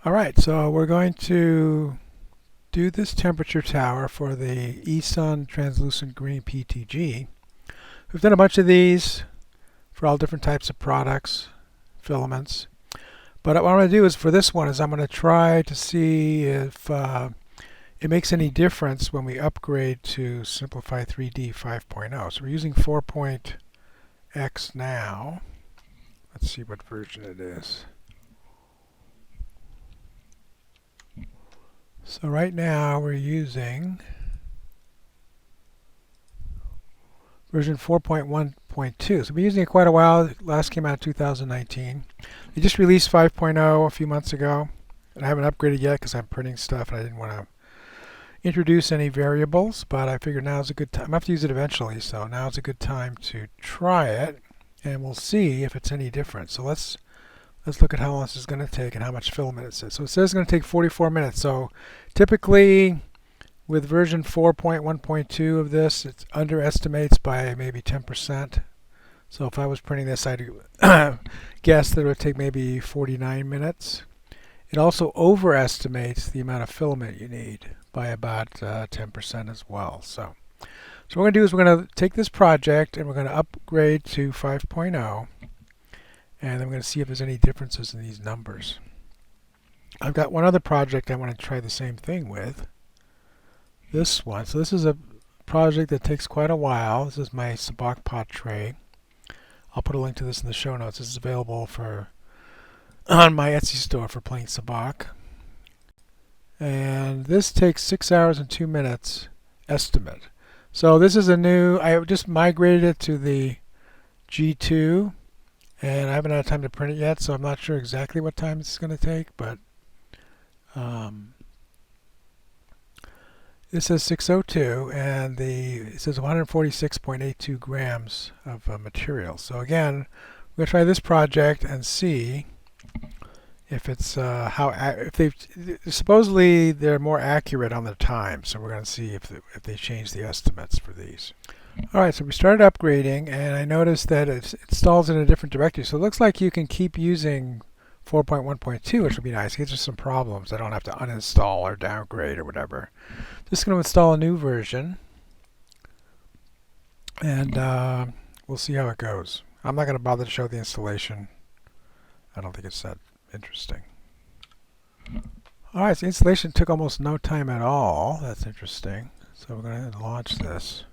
Alright, so we're going to do this temperature tower for the eSun translucent green PTG. We've done a bunch of these for all different types of products, filaments. But what I'm going to do is for this one is I'm going to try to see if it makes any difference when we upgrade to Simplify3D 5.0. So we're using 4.x now. Let's see what version it is. So right now we're using version 4.1.2. So we've been using it quite a while. It last came out in 2019. They just released 5.0 a few months ago. And I haven't upgraded yet because I'm printing stuff and I didn't want to introduce any variables. But I figured now is a good time. I'm going to have to use it eventually. So now is a good time to try it. And we'll see if it's any different. So let's look at how long this is going to take and how much filament it says. So it says it's going to take 44 minutes. So typically with version 4.1.2 of this, it underestimates by maybe 10%. So if I was printing this, I'd guess that it would take maybe 49 minutes. It also overestimates the amount of filament you need by about 10% as well. So what we're going to do is we're going to take this project and we're going to upgrade to 5.0. And I'm going to see if there's any differences in these numbers. I've got one other project I want to try the same thing with. This one. So this is a project that takes quite a while. This is my sabak pot tray. I'll put a link to this in the show notes. This is available on my Etsy store for plain sabak. And this takes 6 hours and 2 minutes estimate. So this is a new, I just migrated it to the G2. And I haven't had time to print it yet, so I'm not sure exactly what time it's going to take, but this says 602, and it says 146.82 grams of material. So again, we're going to try this project and see if it's supposedly they're more accurate on the time. So we're going to see if they change the estimates for these. Alright, so we started upgrading and I noticed that it installs in a different directory. So it looks like you can keep using 4.1.2, which would be nice. It gives us some problems. I don't have to uninstall or downgrade or whatever. Just going to install a new version and we'll see how it goes. I'm not going to bother to show the installation. I don't think it's that interesting. Alright, so the installation took almost no time at all. That's interesting. So we're going to launch this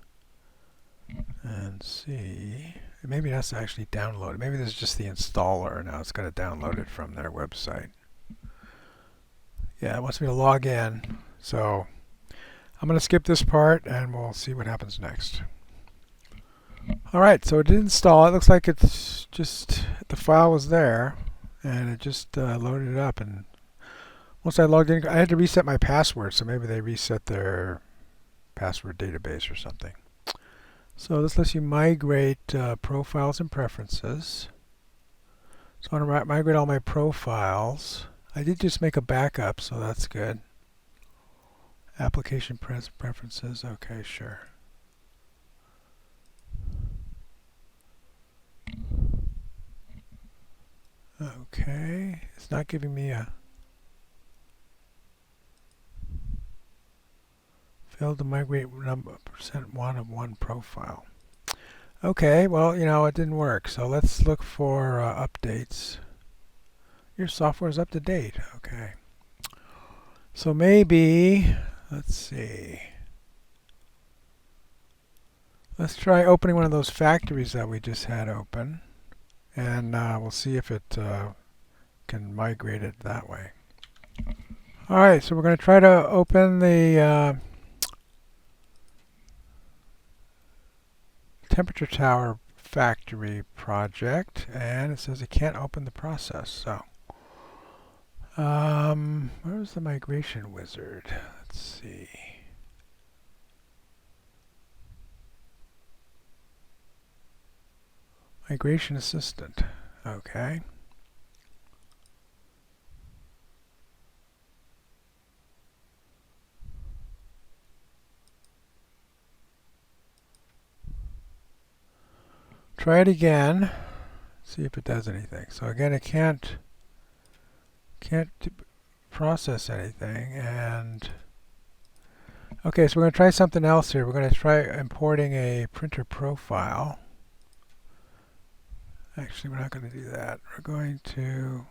and see. Maybe it has to actually download it. Maybe this is just the installer. Now it's got to download it from their website. Yeah, it wants me to log in. So I'm going to skip this part and we'll see what happens next. Alright, so it did install. It looks like it's just, the file was there and it just loaded it up. And once I logged in, I had to reset my password. So maybe they reset their password database or something. So this lets you migrate profiles and preferences. So I want to migrate all my profiles. I did just make a backup, so that's good. Application preferences, okay, sure. Okay, it's not giving me a failed to migrate number %1 of one profile. Okay, well, it didn't work. So let's look for updates. Your software is up to date. Okay. So maybe, let's see. Let's try opening one of those factories that we just had open. And we'll see if it can migrate it that way. Alright, so we're going to try to open the temperature tower factory project, and it says it can't open the process. So where's the migration wizard? Let's see. Migration assistant. Okay. Try it again. See if it does anything. So again, it can't process anything. And okay, so we're going to try something else here. We're going to try importing a printer profile. Actually, we're not going to do that. We're going to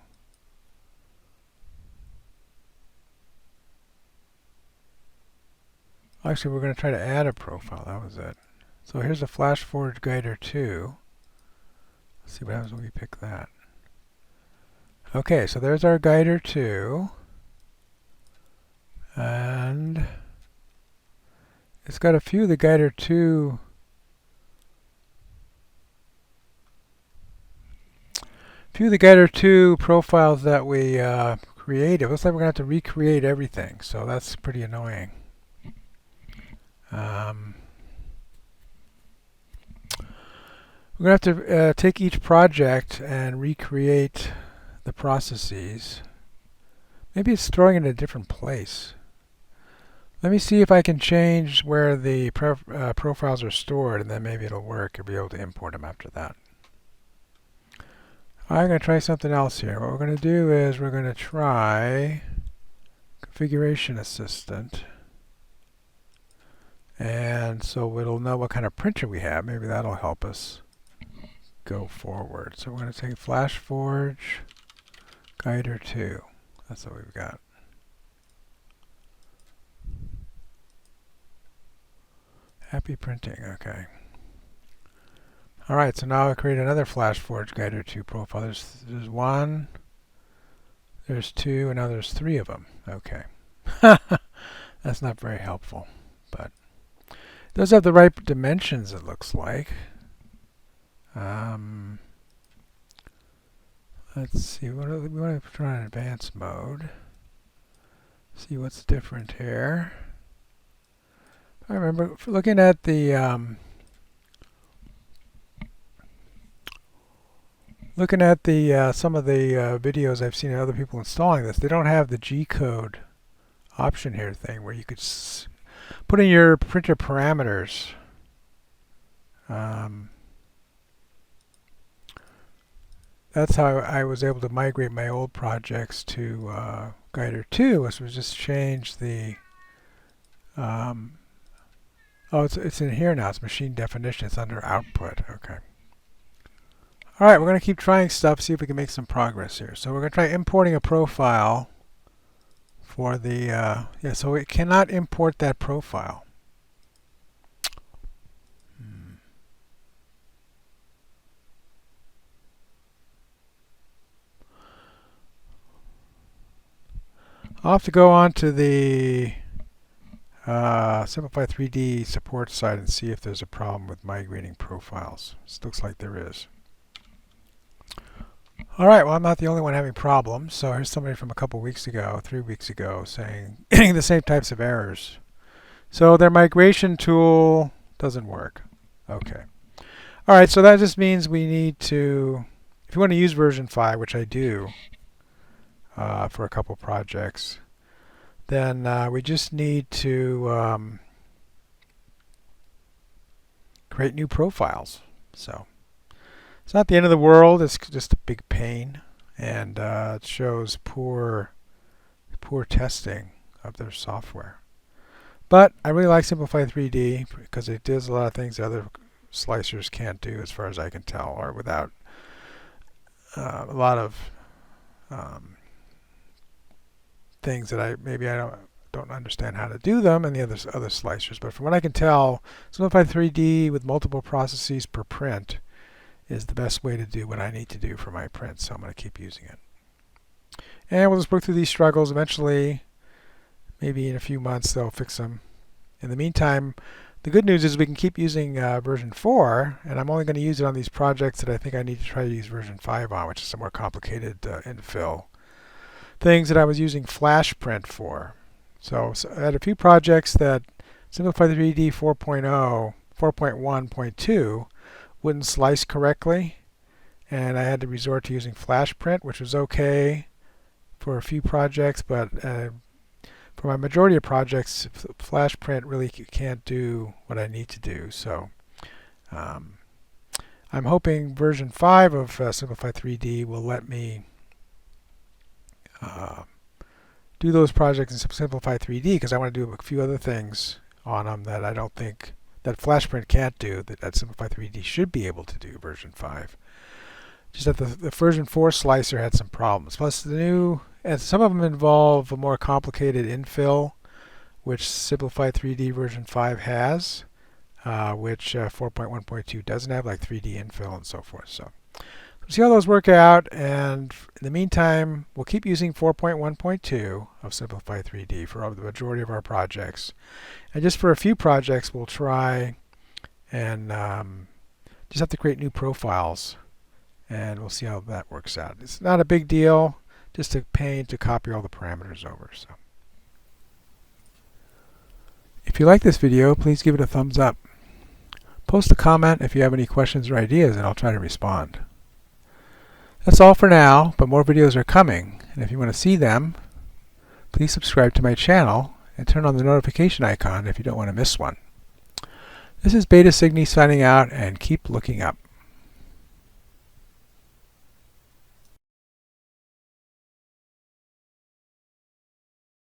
actually, we're going to try to add a profile. That was it. So here's a FlashForge Guider 2. Let's see what happens when we pick that. Okay, so there's our Guider 2. And it's got a few of the Guider 2 profiles that we created. Looks like we're going to have to recreate everything, so that's pretty annoying. We're going to have to take each project and recreate the processes. Maybe it's throwing it in a different place. Let me see if I can change where the profiles are stored, and then maybe it'll work. You'll be able to import them after that. I'm going to try something else here. What we're going to do is we're going to try Configuration Assistant. And so it'll know what kind of printer we have. Maybe that'll help us go forward. So we're going to take FlashForge Guider 2. That's what we've got. Happy printing. Okay. All right. So now I'll create another FlashForge Guider 2 profile. There's one, there's two, and now there's three of them. Okay. That's not very helpful, but it does have the right dimensions, it looks like. Let's see, we want to put on advanced mode. See what's different here. I remember looking at the some of the videos I've seen of other people installing this. They don't have the G-code option here thing where you could put in your printer parameters. That's how I was able to migrate my old projects to Guider 2, was just change the oh, it's in here now. It's machine definition. It's under output. Okay. All right, we're going to keep trying stuff, see if we can make some progress here. So we're going to try importing a profile for the so it cannot import that profile. I'll have to go on to the Simplify3D support site and see if there's a problem with migrating profiles. It looks like there is. All right, well, I'm not the only one having problems. So here's somebody from a couple weeks ago, 3 weeks ago, saying getting the same types of errors. So their migration tool doesn't work. Okay. All right, so that just means we need to, if you want to use version 5, which I do for a couple projects, then we just need to create new profiles. So it's not the end of the world. It's just a big pain, and it shows poor testing of their software. But I really like Simplify3D because it does a lot of things other slicers can't do, as far as I can tell, or without a lot of things that I don't understand how to do them, and the other slicers. But from what I can tell, Simplify3D with multiple processes per print is the best way to do what I need to do for my prints. So I'm going to keep using it. And we'll just work through these struggles. Eventually, maybe in a few months, they'll fix them. In the meantime, the good news is we can keep using version 4, and I'm only going to use it on these projects that I think I need to try to use version 5 on, which is some more complicated infill things that I was using FlashPrint for. So I had a few projects that Simplify3D 4.1.2 wouldn't slice correctly, and I had to resort to using FlashPrint, which was okay for a few projects, but for my majority of projects, FlashPrint really can't do what I need to do. So I'm hoping version 5 of Simplify3D will let me do those projects in Simplify3D because I want to do a few other things on them that I don't think that FlashPrint can't do that Simplify3D should be able to do version 5. Just that the version 4 slicer had some problems. Plus and some of them involve a more complicated infill, which Simplify3D version 5 has, which 4.1.2 doesn't have, like 3D infill and so forth. So we'll see how those work out, and in the meantime, we'll keep using 4.1.2 of Simplify3D for the majority of our projects. And just for a few projects, we'll try and just have to create new profiles, and we'll see how that works out. It's not a big deal, just a pain to copy all the parameters over. So, if you like this video, please give it a thumbs up. Post a comment if you have any questions or ideas, and I'll try to respond. That's all for now, but more videos are coming, and if you want to see them, please subscribe to my channel and turn on the notification icon if you don't want to miss one. This is Beta Signy signing out, and keep looking up.